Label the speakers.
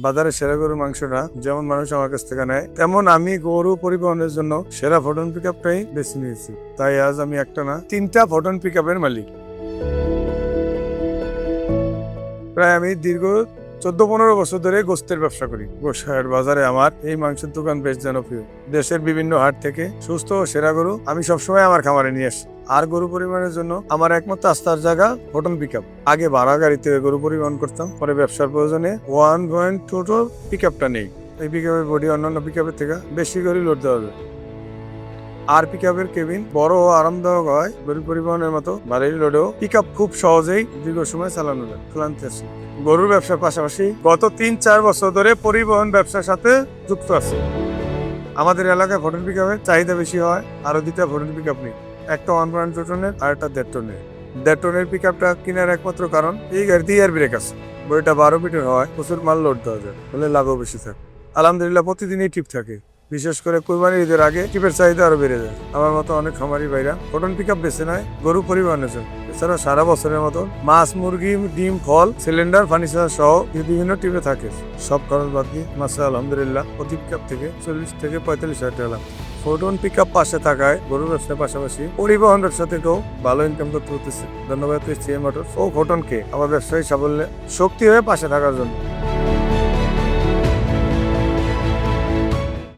Speaker 1: বাজারে সেরা গরুর মাংসটা যেমন মানুষ আমার কাছ থেকে নেয়, তেমন আমি গরু পরিবহনের জন্য সেরা ফোটন পিকআপটাই বেছে নিয়েছি। তাই আজ আমি একটা না 3টা ফোটন পিকআপের মালিক। প্রায় আমি দীর্ঘ 14-15 বছর ধরে গোস্তের ব্যবসা করি। গোসাইহাট বাজারে আমার এই মাংসের দোকান বেশ জনপ্রিয়। দেশের বিভিন্ন হাট থেকে সুস্থ ও সেরা গরু আমি সবসময় আমার খামারে নিয়ে আসি। আর গরু পরিবহনের জন্য আমার একমাত্র আস্থার জায়গা ফোটন পিকআপ। আগে ভাড়া গাড়িতে গরু পরিবহন করতাম, পরে ব্যবসার প্রয়োজনে 1.2 পিকআপটা নেই। এই পিকআপের বডি অন্যান্য পিকআপের থেকে বেশি করে লোড দেওয়া যায়। আর পিকআপের কেবিন বড় ও আরামদায়ক হয়। গরু পরিবহনের মতো ভারী লোডেও পিকআপ খুব সহজেই দীর্ঘ সময় চালানো যায়। ক্লান্তি আছে। গরুর ব্যবসার পাশাপাশি গত 3-4 বছর ধরে পরিবহন ব্যবসার সাথে যুক্ত আছে। আমাদের এলাকায় ফোটন পিকআপের চাহিদা বেশি হয়। আরো 2টা ফোটন পিকআপ নেই, একটা 1.2 টনের আর একটা 1.5 টনের। 1.5 টনের পিকআপটা কেনার একমাত্র কারণ এই গাড়িতে এয়ার ব্রেক আছে। বইটা 12 ফিটের হয়, প্রচুর মাল লোড দেওয়া যায়, ফলে লাভও বেশি থাকে। আলহামদুলিল্লাহ প্রতিদিনই টিপ থাকে। বিশেষ করে কুরবানির ঈদের আগে টিপের চাহিদা আরো বেড়ে যায়। আমার মতো অনেক খামারি ভাইরা ফোটন পিকআপ বেছে নেয় গরু পরিবহনের জন্য। এছাড়া সারা বছরের মতো মাছ, মুরগি, ডিম, ফল, সিলিন্ডার, ফার্নিচার সহ বিভিন্ন টিপে থাকে। সব খরচ বাদ দিয়ে মাসে আলহামদুলিল্লাহ প্রতি পিকআপ থেকে 40 থেকে 45 হাজার টাকা লাভ। ফোটন পিকআপ পাশে থাকায় গরুর ব্যবসার পাশাপাশি পরিবহন ব্যবসা থেকেও ভালো ইনকাম করতে হতেছে। ধন্যবাদ সিএম মোটরস ও ফোটনকে আমার ব্যবসায়ী সাফল্যে শক্তি হয়ে পাশে থাকার জন্য।